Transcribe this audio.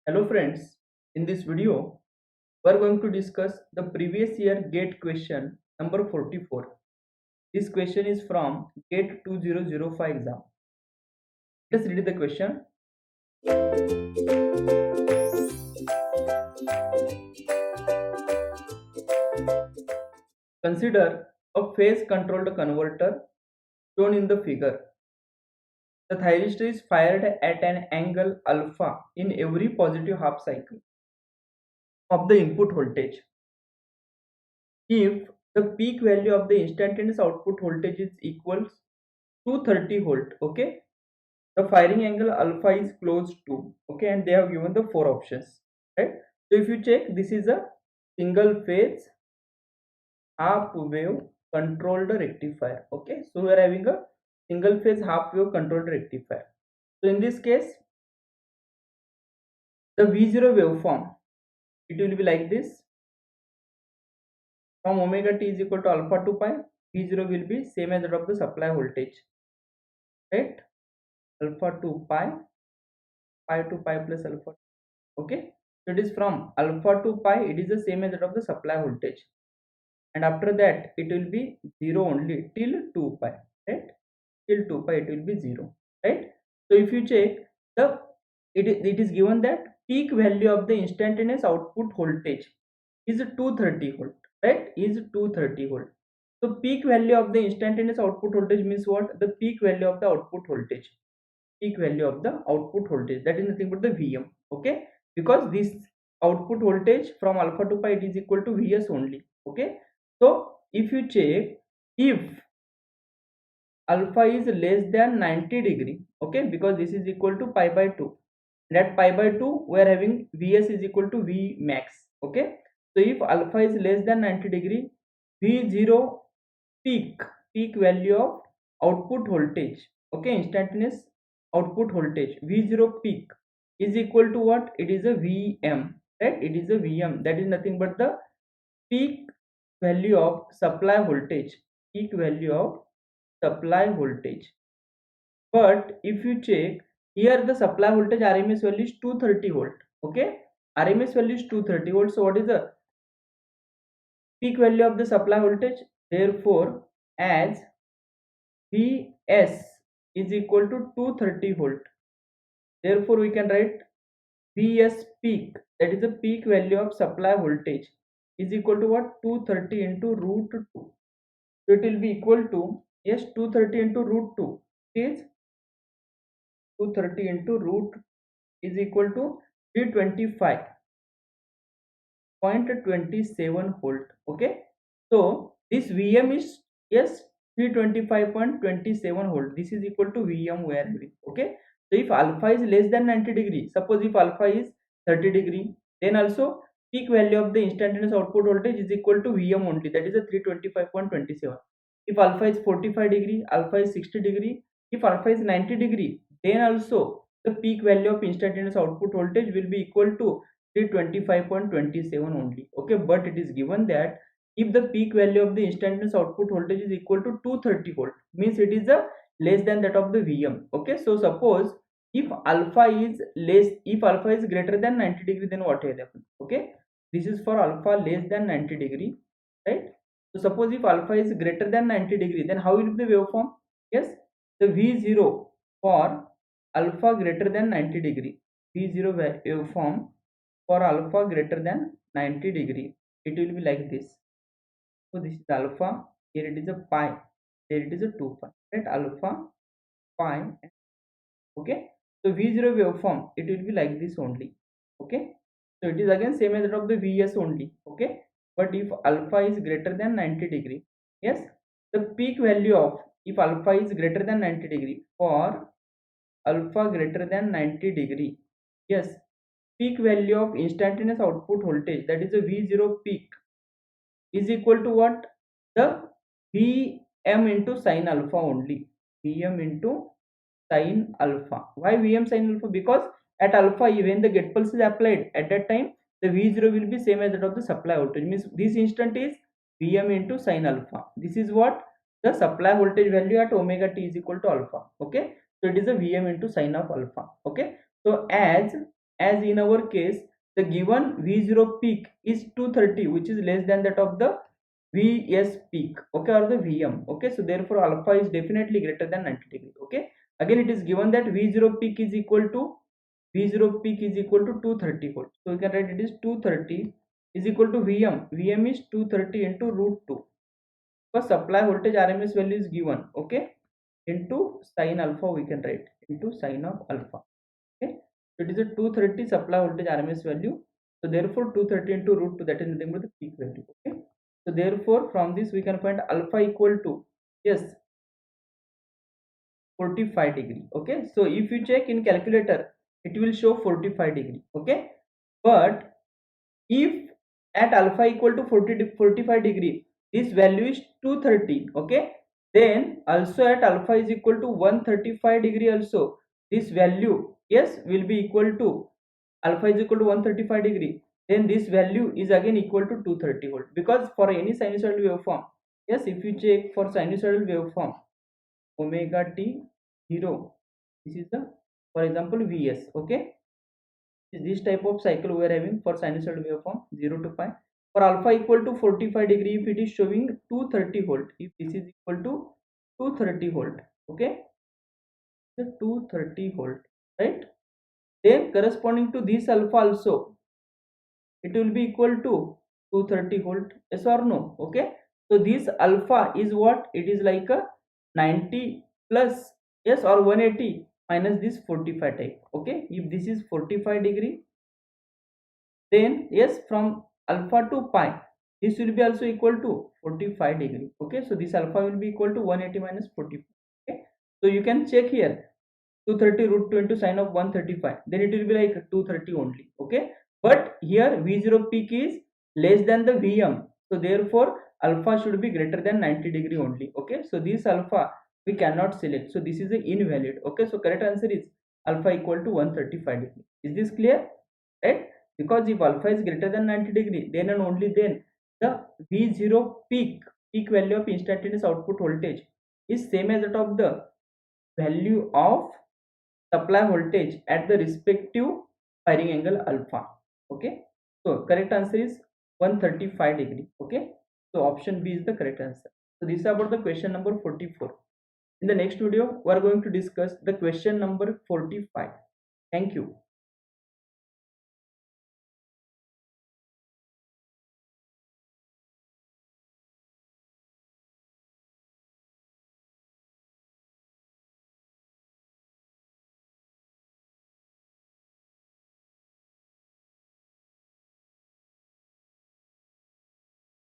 Hello friends, in this video we are going to discuss the previous year GATE question number 44. This question is from GATE 2005 exam. Let's read the question. Consider a phase controlled converter shown in the figure. The thyristor is fired at an angle alpha in every positive half cycle of the input voltage. If the peak value of the instantaneous output voltage is equals to 30 volt, okay, the firing angle alpha is close to, okay, and they have given the four options, right? So if you check, this is a single phase half wave controlled rectifier, okay. So we are having a single phase half wave controlled rectifier. So in this case, the V0 waveform, it will be like this. From omega t is equal to alpha to pi, V0 will be same as that of the supply voltage, right? Alpha to pi, pi to pi plus alpha, okay. So it is from alpha to pi, it is the same as that of the supply voltage, and after that it will be 0 only till 2 pi, right? Till 2 pi it will be 0, right? So if you check, the it is given that peak value of the instantaneous output voltage is 230 volt, right? Is 230 volt. So peak value of the instantaneous output voltage means what? The peak value of the output voltage, peak value of the output voltage, that is nothing but the Vm, okay, because this output voltage from alpha to pi, it is equal to Vs only, okay. So if you check, if alpha is less than 90 degree, okay, because this is equal to pi by 2, and at pi by 2 we are having Vs is equal to V max, okay. So if alpha is less than 90 degree, V0 peak value of output voltage, okay, instantaneous output voltage, V0 peak is equal to what? It is a Vm, right? It is a Vm, that is nothing but the peak value of supply voltage, peak value of supply voltage. But if you check here, the supply voltage RMS value is 230 volt, okay. RMS value is 230 volt. So what is the peak value of the supply voltage? Therefore, as Vs is equal to 230 volt, therefore we can write Vs peak, that is the peak value of supply voltage, is equal to what? 230 into root 2. So it will be equal to, yes, 230 into root 2 is 230 into root is equal to 325.27 volt, okay. So this Vm is, yes, 325.27 volt. This is equal to Vm we are having, okay. So if alpha is less than 90 degree, suppose if alpha is 30 degree, then also peak value of the instantaneous output voltage is equal to Vm only, that is a 325.27. If alpha is 45 degree, alpha is 60 degree, if alpha is 90 degree, then also the peak value of instantaneous output voltage will be equal to 325.27 only, okay. But it is given that if the peak value of the instantaneous output voltage is equal to 230 volt, means it is a less than that of the Vm, okay. So suppose if alpha is less, if alpha is greater than 90 degree, then what will happen, okay. This is for alpha less than 90 degree, right? So suppose if alpha is greater than 90 degree, then how will be the waveform? Yes, the V0 for alpha greater than 90 degree, V0 waveform for alpha greater than 90 degree, it will be like this. So this is alpha, here it is a pi, there it is a 2 pi, right? Alpha, pi, okay. So V0 waveform, it will be like this only, okay. So it is again same as that of the Vs only, okay. But if alpha is greater than 90 degree, yes, the peak value of, if alpha is greater than 90 degree, for alpha greater than 90 degree, yes, peak value of instantaneous output voltage, that is a V0 peak, is equal to what? The Vm into sine alpha only, Vm into sine alpha. Why Vm sine alpha? Because at alpha, when the get pulse is applied, at that time the V0 will be same as that of the supply voltage, means this instant is Vm into sine alpha. This is what the supply voltage value at omega t is equal to alpha, okay. So it is a Vm into sine of alpha, okay. So as in our case the given V0 peak is 230, which is less than that of the Vs peak, okay, or the Vm, okay. So therefore alpha is definitely greater than 90 degree, okay. Again it is given that V0 peak is equal to 230 volts, so we can write it is 230 is equal to Vm is 230 into root 2, because supply voltage RMS value is given, okay, into sine alpha, we can write into sine of alpha, okay. So it is a 230 supply voltage RMS value, so therefore 230 into root 2, that is nothing but the peak value, okay. So therefore from this we can find alpha equal to, yes, 45 degree, okay. So if you check in calculator it will show 45 degree, okay. But if at alpha equal to 45 degree this value is 230, okay, then also at alpha is equal to 135 degree also this value, yes, will be equal to, alpha is equal to 135 degree, then this value is again equal to 230 volt, because for any sinusoidal waveform, yes, if you check for sinusoidal waveform omega t 0, this is the, for example, Vs, okay. This type of cycle we are having for sinusoidal waveform 0 to pi. For alpha equal to 45 degree, if it is showing 230 volt, if this is equal to 230 volt, okay, the 230 volt, right, then corresponding to this alpha also it will be equal to 230 volt, yes or no, okay. So this alpha is what, it is like a 90 plus, yes, or 180 minus this 45 type, okay. If this is 45 degree, then yes, from alpha to pi this will be also equal to 45 degree, okay. So this alpha will be equal to 180 minus 45, okay. So you can check here 230 root 2 into sine of 135, then it will be like 230 only, okay. But here V0 peak is less than the Vm, so therefore alpha should be greater than 90 degree only, okay. So this alpha we cannot select, so this is a invalid, okay. So correct answer is alpha equal to 135 degree. Is this clear, right? Because if alpha is greater than 90 degree, then and only then the V0 peak value of instantaneous output voltage is same as that of the value of supply voltage at the respective firing angle alpha, okay. So correct answer is 135 degree, okay. So option B is the correct answer. So this is about the question number 44. In the next video we are going to discuss the question number 45. Thank you.